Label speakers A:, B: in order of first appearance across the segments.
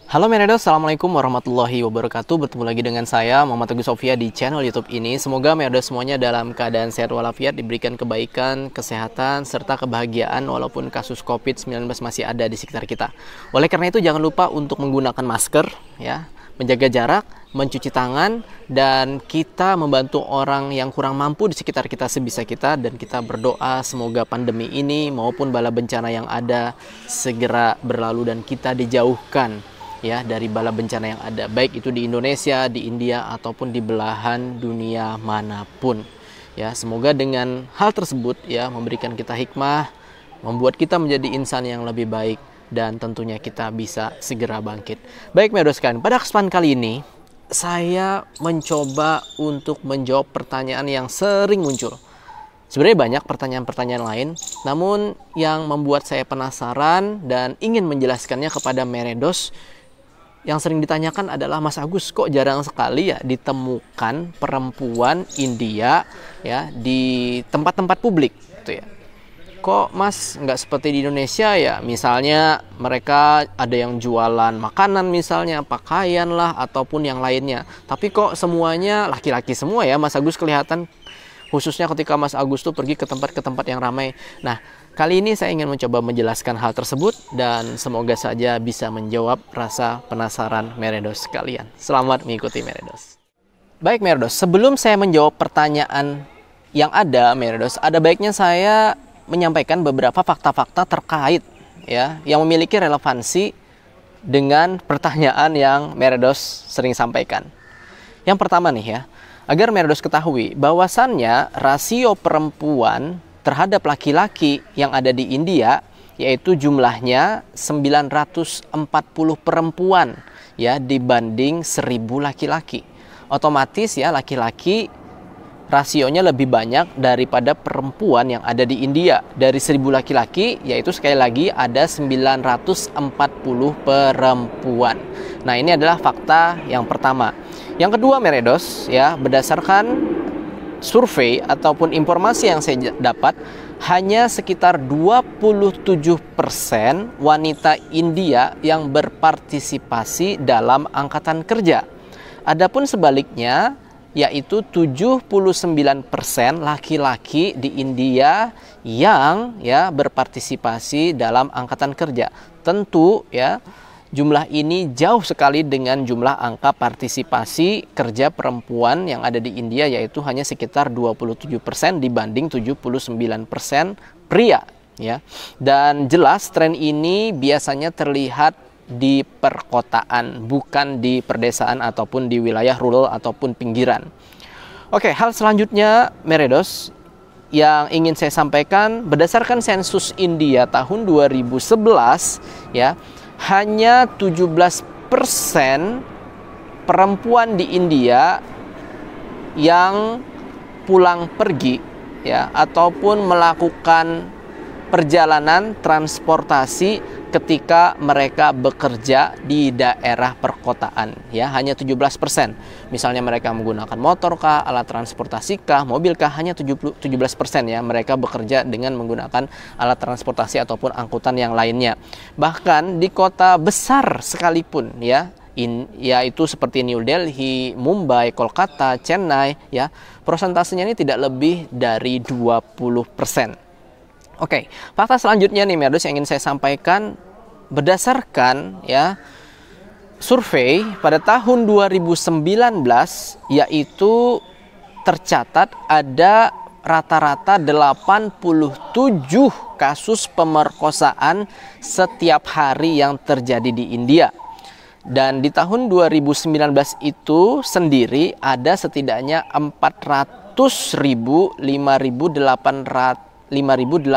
A: Halo Meredos, Assalamualaikum warahmatullahi wabarakatuh. Bertemu lagi dengan saya, Muhammad Teguh Sofia, di channel YouTube ini. Semoga Meredos semuanya dalam keadaan sehat walafiat, diberikan kebaikan, kesehatan, serta kebahagiaan walaupun kasus COVID-19 masih ada di sekitar kita. Oleh karena itu, jangan lupa untuk menggunakan masker, ya, menjaga jarak, mencuci tangan, dan kita membantu orang yang kurang mampu di sekitar kita sebisa kita. Dan kita berdoa semoga pandemi ini maupun bala bencana yang ada segera berlalu dan kita dijauhkan, ya, dari bala bencana yang ada, baik itu di Indonesia, di India, ataupun di belahan dunia manapun. Ya, semoga dengan hal tersebut, ya, memberikan kita hikmah, membuat kita menjadi insan yang lebih baik, dan tentunya kita bisa segera bangkit. Baik Meredos sekalian, pada kesempatan kali ini saya mencoba untuk menjawab pertanyaan yang sering muncul. Sebenarnya banyak pertanyaan-pertanyaan lain, namun yang membuat saya penasaran dan ingin menjelaskannya kepada Meredos yang sering ditanyakan adalah, Mas Agus, kok jarang sekali ya ditemukan perempuan India ya di tempat-tempat publik gitu ya. Kok Mas nggak seperti di Indonesia ya, misalnya mereka ada yang jualan makanan misalnya, pakaian lah, ataupun yang lainnya. Tapi kok semuanya laki-laki semua ya Mas Agus kelihatan, khususnya ketika Mas Agus tuh pergi ke tempat yang ramai. Nah, kali ini saya ingin mencoba menjelaskan hal tersebut dan semoga saja bisa menjawab rasa penasaran Meredos sekalian. Selamat mengikuti Meredos. Baik Meredos, sebelum saya menjawab pertanyaan yang ada Meredos, ada baiknya saya menyampaikan beberapa fakta-fakta terkait ya yang memiliki relevansi dengan pertanyaan yang Meredos sering sampaikan. Yang pertama nih ya, agar Meredos ketahui bahwasannya rasio perempuan terhadap laki-laki yang ada di India yaitu jumlahnya 940 perempuan ya dibanding 1000 laki-laki. Otomatis ya laki-laki rasionya lebih banyak daripada perempuan yang ada di India. Dari 1000 laki-laki, yaitu sekali lagi ada 940 perempuan. Nah, ini adalah fakta yang pertama. Yang kedua Meredos, ya, berdasarkan survei ataupun informasi yang saya dapat, hanya sekitar 27% wanita India yang berpartisipasi dalam angkatan kerja. Adapun sebaliknya, yaitu 79% laki-laki di India yang ya berpartisipasi dalam angkatan kerja. Tentu ya jumlah ini jauh sekali dengan jumlah angka partisipasi kerja perempuan yang ada di India, yaitu hanya sekitar 27% dibanding 79% pria ya. Dan jelas tren ini biasanya terlihat di perkotaan, bukan di perdesaan ataupun di wilayah rural ataupun pinggiran. Oke, hal selanjutnya Meredos yang ingin saya sampaikan, berdasarkan sensus India tahun 2011 ya, hanya 17% perempuan di India yang pulang pergi ya ataupun melakukan perjalanan transportasi ketika mereka bekerja di daerah perkotaan ya, hanya 17%. Misalnya mereka menggunakan motor kah, alat transportasi kah, mobil kah, hanya 17% ya mereka bekerja dengan menggunakan alat transportasi ataupun angkutan yang lainnya. Bahkan di kota besar sekalipun ya, yaitu seperti New Delhi, Mumbai, Kolkata, Chennai ya, persentasenya ini tidak lebih dari 20%. Oke, fakta selanjutnya nih Meredos yang ingin saya sampaikan, berdasarkan ya survei pada tahun 2019, yaitu tercatat ada rata-rata 87 kasus pemerkosaan setiap hari yang terjadi di India. Dan di tahun 2019 itu sendiri ada setidaknya 5.861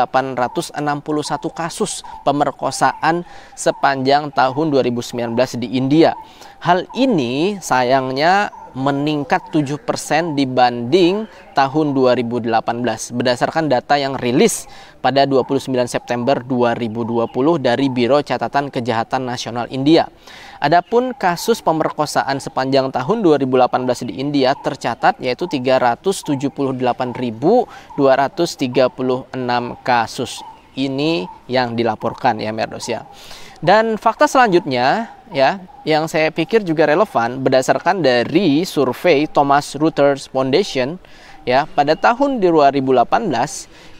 A: kasus pemerkosaan sepanjang tahun 2019 di India. Hal ini sayangnya meningkat 7% dibanding tahun 2018 berdasarkan data yang rilis pada 29 September 2020 dari Biro Catatan Kejahatan Nasional India. Adapun kasus pemerkosaan sepanjang tahun 2018 di India tercatat yaitu 378.236 kasus. Ini yang dilaporkan ya Meredos ya. Dan fakta selanjutnya ya yang saya pikir juga relevan berdasarkan dari survei Thomson Reuters Foundation ya, pada tahun 2018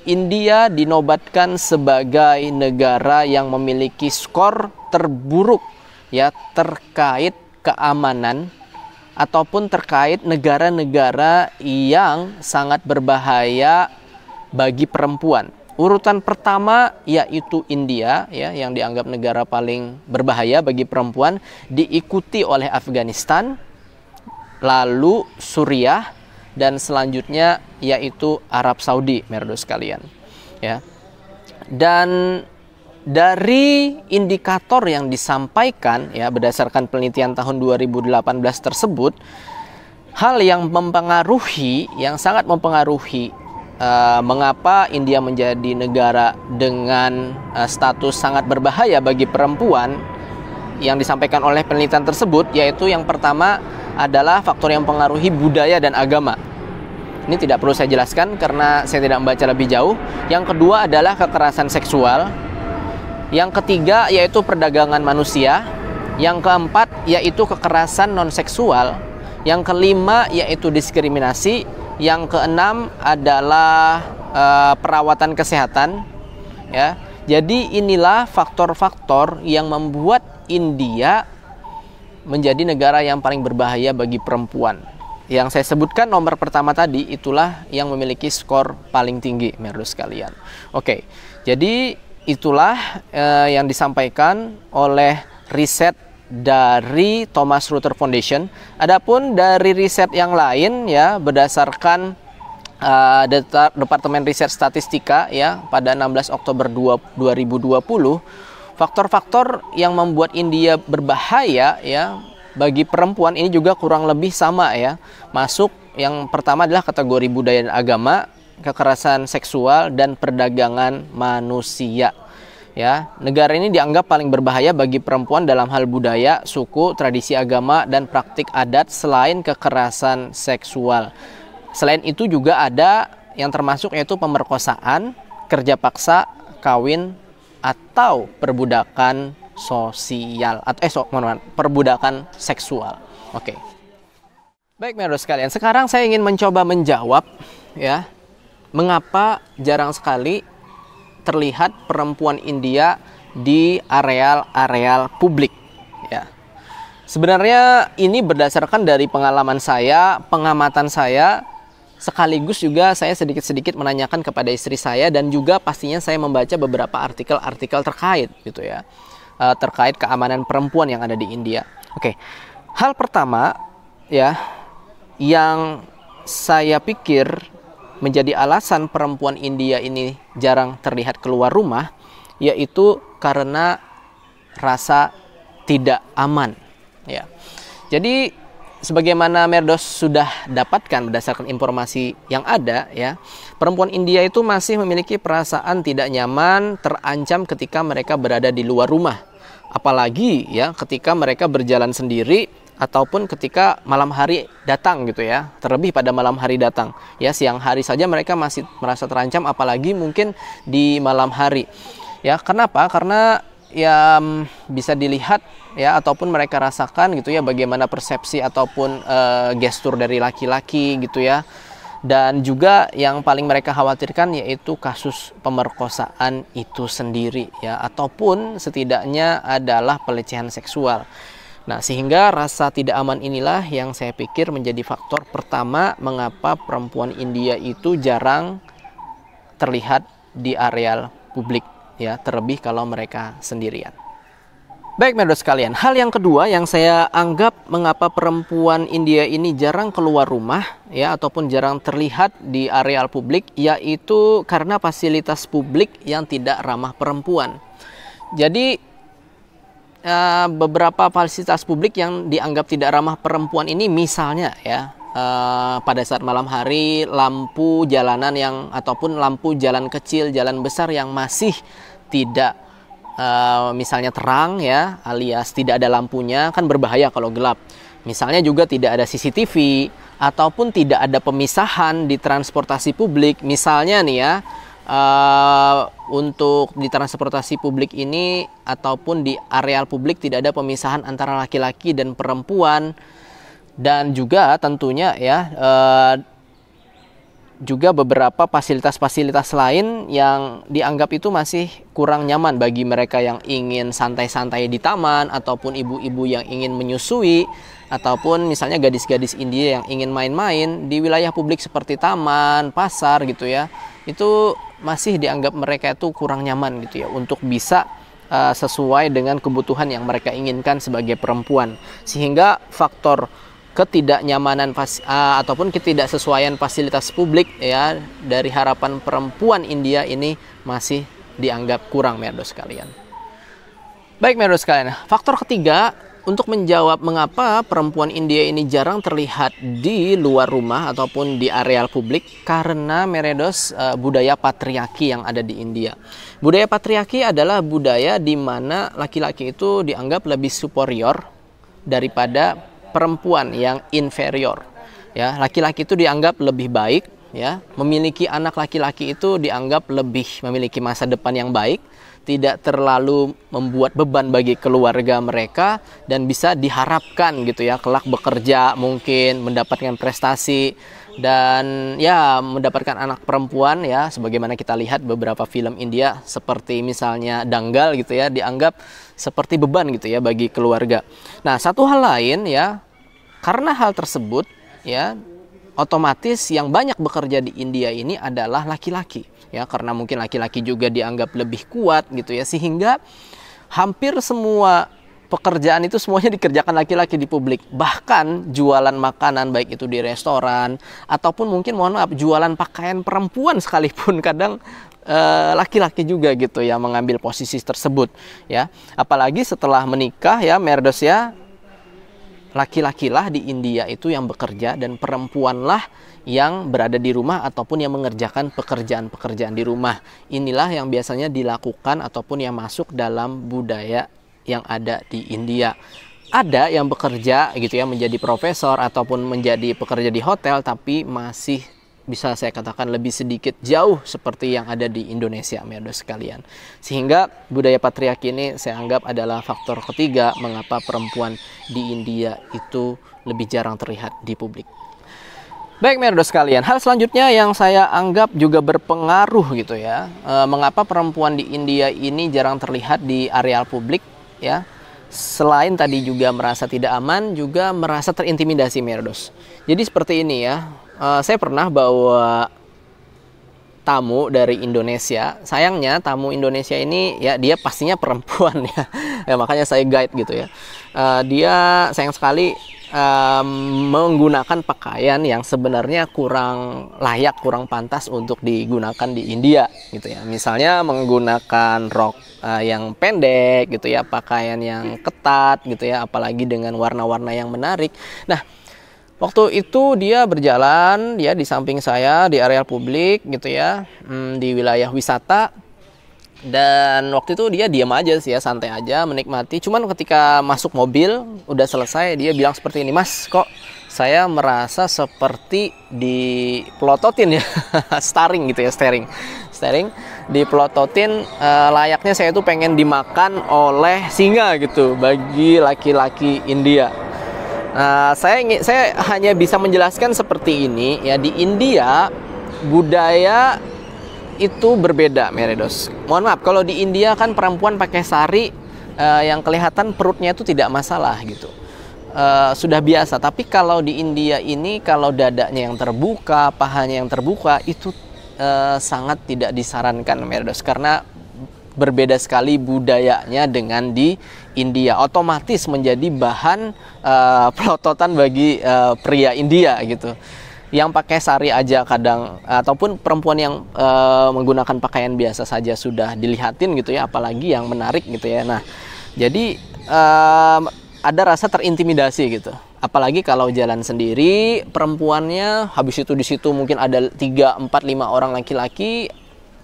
A: India dinobatkan sebagai negara yang memiliki skor terburuk ya terkait keamanan ataupun terkait negara-negara yang sangat berbahaya bagi perempuan. Urutan pertama yaitu India ya, yang dianggap negara paling berbahaya bagi perempuan, diikuti oleh Afghanistan, lalu Suriah, dan selanjutnya yaitu Arab Saudi, merdu sekalian ya. Dan dari indikator yang disampaikan ya berdasarkan penelitian tahun 2018 tersebut, hal yang mempengaruhi, yang sangat mempengaruhi mengapa India menjadi negara dengan status sangat berbahaya bagi perempuan yang disampaikan oleh penelitian tersebut, yaitu yang pertama adalah faktor yang mempengaruhi budaya dan agama. Ini tidak perlu saya jelaskan karena saya tidak membaca lebih jauh. Yang kedua adalah kekerasan seksual. Yang ketiga yaitu perdagangan manusia. Yang keempat yaitu kekerasan non-seksual. Yang kelima yaitu diskriminasi. Yang keenam adalah perawatan kesehatan. Ya. Jadi inilah faktor-faktor yang membuat India menjadi negara yang paling berbahaya bagi perempuan. Yang saya sebutkan nomor pertama tadi itulah yang memiliki skor paling tinggi, merdu sekalian. Oke, jadi itulah yang disampaikan oleh riset dari Thomson Reuters Foundation. Adapun dari riset yang lain ya berdasarkan Departemen Riset Statistika ya pada 16 Oktober 2020, faktor-faktor yang membuat India berbahaya ya bagi perempuan ini juga kurang lebih sama ya. Masuk yang pertama adalah kategori budaya dan agama, kekerasan seksual, dan perdagangan manusia. Ya, negara ini dianggap paling berbahaya bagi perempuan dalam hal budaya, suku, tradisi agama, dan praktik adat selain kekerasan seksual. Selain itu juga ada yang termasuk yaitu pemerkosaan, kerja paksa, kawin, atau perbudakan sosial atau perbudakan seksual. Oke. Baik, merdu sekalian. Sekarang saya ingin mencoba menjawab ya, mengapa jarang sekali terlihat perempuan India di areal-areal publik ya. Sebenarnya ini berdasarkan dari pengalaman saya, pengamatan saya, sekaligus juga saya sedikit-sedikit menanyakan kepada istri saya, dan juga pastinya saya membaca beberapa artikel-artikel terkait gitu ya, terkait keamanan perempuan yang ada di India. Oke, hal pertama ya yang saya pikir menjadi alasan perempuan India ini jarang terlihat keluar rumah, yaitu karena rasa tidak aman ya. Jadi sebagaimana Merdos sudah dapatkan berdasarkan informasi yang ada ya, perempuan India itu masih memiliki perasaan tidak nyaman, terancam ketika mereka berada di luar rumah. Apalagi ya ketika mereka berjalan sendiri ataupun ketika malam hari datang gitu ya. Terlebih pada malam hari datang. Ya, siang hari saja mereka masih merasa terancam, apalagi mungkin di malam hari. Ya, kenapa? Karena ya bisa dilihat ya ataupun mereka rasakan gitu ya bagaimana persepsi ataupun gestur dari laki-laki gitu ya. Dan juga yang paling mereka khawatirkan yaitu kasus pemerkosaan itu sendiri ya, ataupun setidaknya adalah pelecehan seksual. Nah, sehingga rasa tidak aman inilah yang saya pikir menjadi faktor pertama mengapa perempuan India itu jarang terlihat di areal publik ya, terlebih kalau mereka sendirian. Baik, merdu sekalian, hal yang kedua yang saya anggap mengapa perempuan India ini jarang keluar rumah ya ataupun jarang terlihat di areal publik, yaitu karena fasilitas publik yang tidak ramah perempuan. Jadi beberapa fasilitas publik yang dianggap tidak ramah perempuan ini, misalnya ya pada saat malam hari lampu jalanan yang ataupun lampu jalan kecil, jalan besar yang masih tidak misalnya terang ya, alias tidak ada lampunya, kan berbahaya kalau gelap. Misalnya juga tidak ada CCTV ataupun tidak ada pemisahan di transportasi publik. Misalnya nih ya, untuk di transportasi publik ini ataupun di areal publik tidak ada pemisahan antara laki-laki dan perempuan, dan juga tentunya ya juga beberapa fasilitas-fasilitas lain yang dianggap itu masih kurang nyaman bagi mereka yang ingin santai-santai di taman, ataupun ibu-ibu yang ingin menyusui, ataupun misalnya gadis-gadis India yang ingin main-main di wilayah publik seperti taman, pasar gitu ya. Itu masih dianggap mereka itu kurang nyaman gitu ya untuk bisa sesuai dengan kebutuhan yang mereka inginkan sebagai perempuan. Sehingga faktor ketidaknyamanan ataupun ketidaksesuaian fasilitas publik ya dari harapan perempuan India ini masih dianggap kurang, merdo sekalian. Baik merdo sekalian, faktor ketiga untuk menjawab mengapa perempuan India ini jarang terlihat di luar rumah ataupun di areal publik, karena meredos budaya patriarki yang ada di India. Budaya patriarki adalah budaya di mana laki-laki itu dianggap lebih superior daripada perempuan yang inferior. Ya, laki-laki itu dianggap lebih baik, ya, memiliki anak laki-laki itu dianggap lebih memiliki masa depan yang baik, tidak terlalu membuat beban bagi keluarga mereka, dan bisa diharapkan gitu ya kelak bekerja, mungkin mendapatkan prestasi, dan ya mendapatkan anak perempuan ya, sebagaimana kita lihat beberapa film India seperti misalnya Dangal gitu ya, dianggap seperti beban gitu ya bagi keluarga. Nah, satu hal lain ya, karena hal tersebut ya, otomatis yang banyak bekerja di India ini adalah laki-laki ya, karena mungkin laki-laki juga dianggap lebih kuat gitu ya, sehingga hampir semua pekerjaan itu semuanya dikerjakan laki-laki di publik. Bahkan jualan makanan baik itu di restoran ataupun mungkin mohon maaf jualan pakaian perempuan sekalipun kadang laki-laki juga gitu ya mengambil posisi tersebut ya. Apalagi setelah menikah ya merdos ya, laki-lakilah di India itu yang bekerja dan perempuanlah yang berada di rumah ataupun yang mengerjakan pekerjaan-pekerjaan di rumah. Inilah yang biasanya dilakukan ataupun yang masuk dalam budaya yang ada di India. Ada yang bekerja gitu ya menjadi profesor ataupun menjadi pekerja di hotel, tapi masih bisa saya katakan lebih sedikit jauh seperti yang ada di Indonesia, merdo sekalian. Sehingga budaya patriarki ini saya anggap adalah faktor ketiga mengapa perempuan di India itu lebih jarang terlihat di publik. Baik merdo sekalian, hal selanjutnya yang saya anggap juga berpengaruh gitu ya, mengapa perempuan di India ini jarang terlihat di areal publik ya. Selain tadi juga merasa tidak aman, juga merasa terintimidasi merdos. Jadi seperti ini ya, saya pernah bawa tamu dari Indonesia. Sayangnya tamu Indonesia ini ya dia pastinya perempuan ya, ya makanya saya guide gitu ya. Dia sayang sekali menggunakan pakaian yang sebenarnya kurang layak, kurang pantas untuk digunakan di India gitu ya. Misalnya menggunakan rok yang pendek gitu ya, pakaian yang ketat gitu ya, apalagi dengan warna-warna yang menarik. Nah, waktu itu dia berjalan ya di samping saya di area publik gitu ya, di wilayah wisata. Dan waktu itu dia diam aja sih ya, santai aja menikmati. Cuman ketika masuk mobil udah selesai, dia bilang seperti ini, "Mas, kok saya merasa seperti dipelototin ya." Staring gitu ya, staring dipelototin, layaknya saya tuh pengen dimakan oleh singa gitu bagi laki-laki India. Saya hanya bisa menjelaskan seperti ini ya, di India budaya itu berbeda meredos. Mohon maaf, kalau di India kan perempuan pakai sari yang kelihatan perutnya itu tidak masalah gitu, sudah biasa. Tapi kalau di India ini kalau dadanya yang terbuka, pahanya yang terbuka itu sangat tidak disarankan meredos, karena berbeda sekali budayanya dengan di India. Otomatis menjadi bahan pelototan bagi pria India gitu, yang pakai sari aja kadang, ataupun perempuan yang menggunakan pakaian biasa saja sudah dilihatin gitu ya, apalagi yang menarik gitu ya. Nah, jadi ada rasa terintimidasi gitu, apalagi kalau jalan sendiri perempuannya, habis itu di situ mungkin ada 3, 4, 5 orang laki-laki.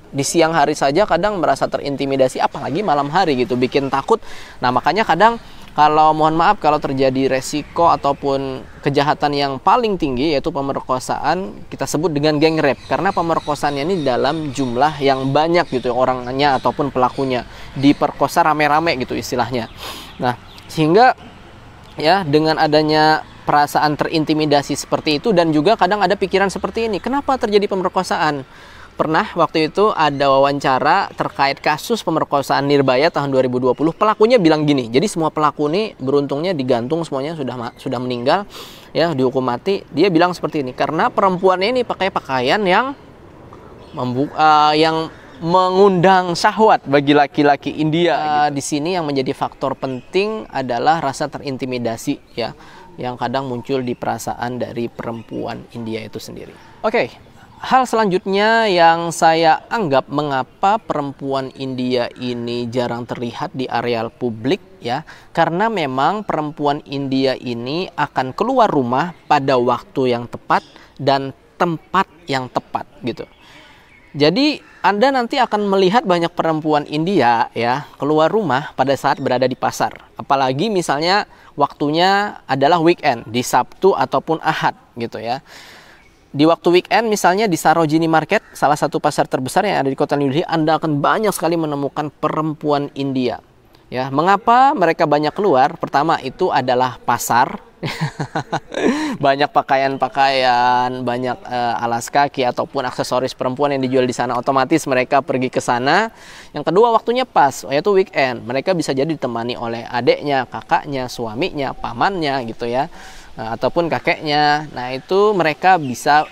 A: Di siang hari saja kadang merasa terintimidasi, apalagi malam hari gitu, bikin takut. Nah, makanya kadang kalau mohon maaf kalau terjadi resiko ataupun kejahatan yang paling tinggi yaitu pemerkosaan, kita sebut dengan geng rape, karena pemerkosaannya ini dalam jumlah yang banyak gitu orangnya ataupun pelakunya, diperkosa rame-rame gitu istilahnya. Nah, sehingga ya dengan adanya perasaan terintimidasi seperti itu, dan juga kadang ada pikiran seperti ini, kenapa terjadi pemerkosaan? Pernah waktu itu ada wawancara terkait kasus pemerkosaan Nirbaya tahun 2020. Pelakunya bilang gini, jadi semua pelaku ini beruntungnya digantung semuanya, sudah meninggal ya, dihukum mati. Dia bilang seperti ini, karena perempuan ini pakai pakaian yang mengundang syahwat bagi laki-laki India. Di sini yang menjadi faktor penting adalah rasa terintimidasi ya, yang kadang muncul di perasaan dari perempuan India itu sendiri. Oke. Hal selanjutnya yang saya anggap mengapa perempuan India ini jarang terlihat di areal publik ya, karena memang perempuan India ini akan keluar rumah pada waktu yang tepat dan tempat yang tepat gitu. Jadi Anda nanti akan melihat banyak perempuan India ya keluar rumah pada saat berada di pasar. Apalagi misalnya waktunya adalah weekend, di Sabtu ataupun Ahad gitu ya. Di waktu weekend misalnya di Sarojini Market, salah satu pasar terbesar yang ada di kota New Delhi, Anda akan banyak sekali menemukan perempuan India. Ya, mengapa mereka banyak keluar? Pertama itu adalah pasar. Banyak pakaian-pakaian, banyak alas kaki ataupun aksesoris perempuan yang dijual di sana, otomatis mereka pergi ke sana. Yang kedua waktunya pas, yaitu weekend. Mereka bisa jadi ditemani oleh adiknya, kakaknya, suaminya, pamannya gitu ya. Ataupun kakeknya. Nah itu mereka bisa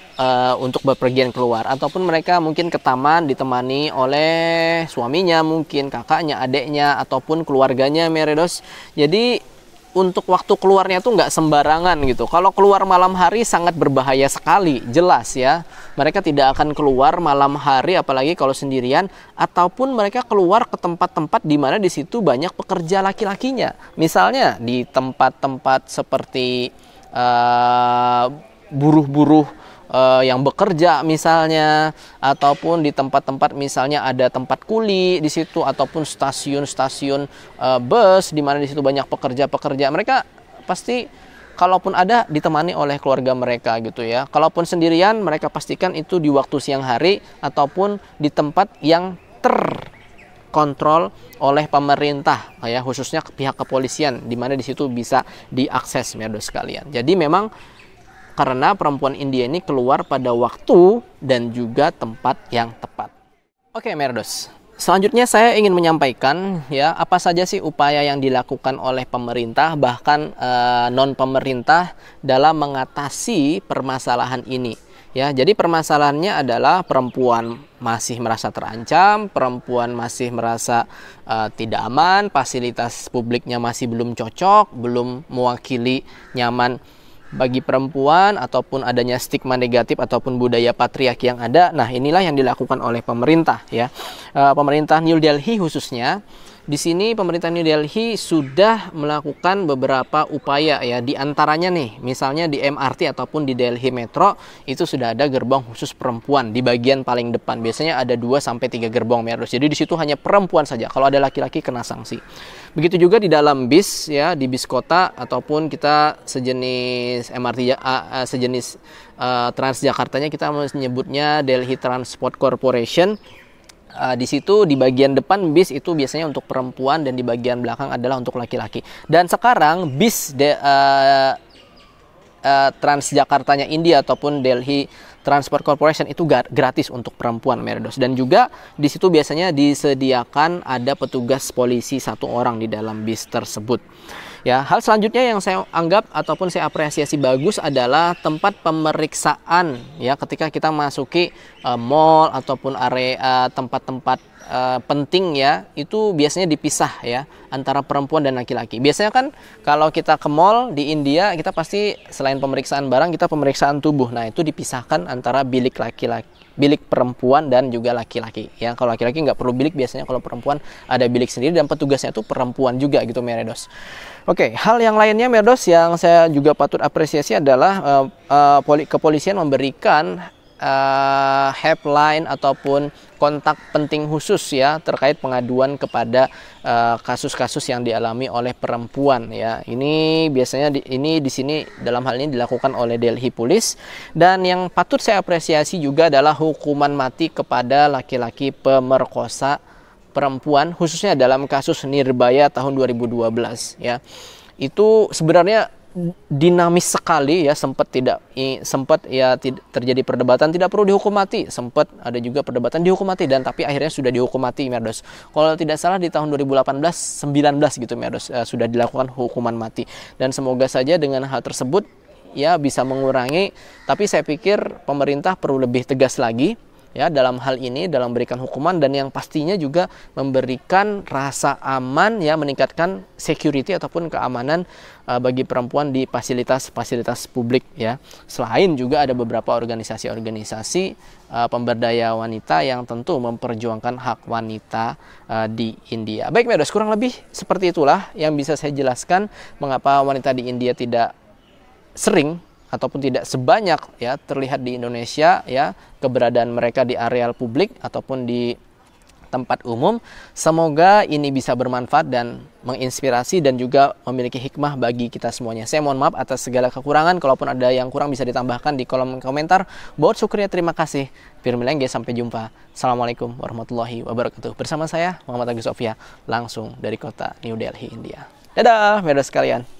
A: untuk bepergian keluar, ataupun mereka mungkin ke taman ditemani oleh suaminya, mungkin kakaknya, adeknya, ataupun keluarganya Meredos. Jadi untuk waktu keluarnya tuh nggak sembarangan gitu. Kalau keluar malam hari sangat berbahaya sekali, jelas ya. Mereka tidak akan keluar malam hari apalagi kalau sendirian, ataupun mereka keluar ke tempat-tempat di mana di situ banyak pekerja laki-lakinya. Misalnya di tempat-tempat seperti buruh-buruh yang bekerja misalnya, ataupun di tempat-tempat misalnya ada tempat kuli di situ, ataupun stasiun-stasiun bus di mana di situ banyak pekerja-pekerja. Mereka pasti kalaupun ada ditemani oleh keluarga mereka gitu ya. Kalaupun sendirian mereka pastikan itu di waktu siang hari ataupun di tempat yang terkontrol oleh pemerintah ya, khususnya pihak kepolisian, di mana di situ bisa diakses Merdos sekalian. Jadi memang karena perempuan India ini keluar pada waktu dan juga tempat yang tepat. Oke Merdos, selanjutnya saya ingin menyampaikan ya apa saja sih upaya yang dilakukan oleh pemerintah bahkan non pemerintah dalam mengatasi permasalahan ini. Ya, jadi permasalahannya adalah perempuan masih merasa terancam, perempuan masih merasa tidak aman, fasilitas publiknya masih belum cocok, belum mewakili nyaman bagi perempuan, ataupun adanya stigma negatif ataupun budaya patriarki yang ada. Nah, inilah yang dilakukan oleh pemerintah ya. Pemerintah New Delhi khususnya. Di sini pemerintah New Delhi sudah melakukan beberapa upaya ya, di antaranya nih, misalnya di MRT ataupun di Delhi Metro itu sudah ada gerbong khusus perempuan di bagian paling depan. Biasanya ada 2-3 gerbong Merdos. Jadi di situ hanya perempuan saja. Kalau ada laki-laki kena sanksi. Begitu juga di dalam bis ya, di bis kota ataupun kita sejenis MRT sejenis Transjakartanya kita menyebutnya Delhi Transport Corporation. Di situ di bagian depan bis itu biasanya untuk perempuan dan di bagian belakang adalah untuk laki-laki. Dan sekarang bis Transjakartanya India ataupun Delhi Transport Corporation itu gratis untuk perempuan Merdos. Dan juga di situ biasanya disediakan ada petugas polisi 1 orang di dalam bis tersebut. Ya, hal selanjutnya yang saya anggap ataupun saya apresiasi bagus adalah tempat pemeriksaan ya, ketika kita masuki mall ataupun area tempat-tempat penting ya, itu biasanya dipisah ya antara perempuan dan laki-laki. Biasanya kan kalau kita ke mall di India kita pasti selain pemeriksaan barang kita pemeriksaan tubuh. Nah, itu dipisahkan antara bilik laki-laki, bilik perempuan dan juga laki-laki ya. Kalau laki-laki nggak perlu bilik, biasanya kalau perempuan ada bilik sendiri dan petugasnya itu perempuan juga gitu Merdos. Oke, hal yang lainnya Merdos yang saya juga patut apresiasi adalah kepolisian memberikan helpline ataupun kontak penting khusus ya terkait pengaduan kepada kasus-kasus yang dialami oleh perempuan ya. Ini biasanya di sini dalam hal ini dilakukan oleh Delhi Police, dan yang patut saya apresiasi juga adalah hukuman mati kepada laki-laki pemerkosa perempuan, khususnya dalam kasus Nirbaya tahun 2012 ya. Itu sebenarnya dinamis sekali ya, sempat terjadi perdebatan tidak perlu dihukum mati, sempat ada juga perdebatan dihukum mati, dan tapi akhirnya sudah dihukum mati Merdos. Kalau tidak salah di tahun 2018-19 gitu Merdos, sudah dilakukan hukuman mati, dan semoga saja dengan hal tersebut ya bisa mengurangi, tapi saya pikir pemerintah perlu lebih tegas lagi ya dalam hal ini, dalam memberikan hukuman, dan yang pastinya juga memberikan rasa aman ya, meningkatkan security ataupun keamanan bagi perempuan di fasilitas-fasilitas publik ya. Selain juga ada beberapa organisasi-organisasi pemberdaya wanita yang tentu memperjuangkan hak wanita di India. Baik Medos, kurang lebih seperti itulah yang bisa saya jelaskan mengapa wanita di India tidak sering ataupun tidak sebanyak ya terlihat di Indonesia ya keberadaan mereka di areal publik ataupun di tempat umum. Semoga ini bisa bermanfaat dan menginspirasi dan juga memiliki hikmah bagi kita semuanya. Saya mohon maaf atas segala kekurangan, kalaupun ada yang kurang bisa ditambahkan di kolom komentar. Buat syukurnya, terima kasih. Firmilenggih, sampai jumpa. Assalamualaikum warahmatullahi wabarakatuh. Bersama saya Muhammad Agus Sofia, langsung dari kota New Delhi, India. Dadah, Medos sekalian.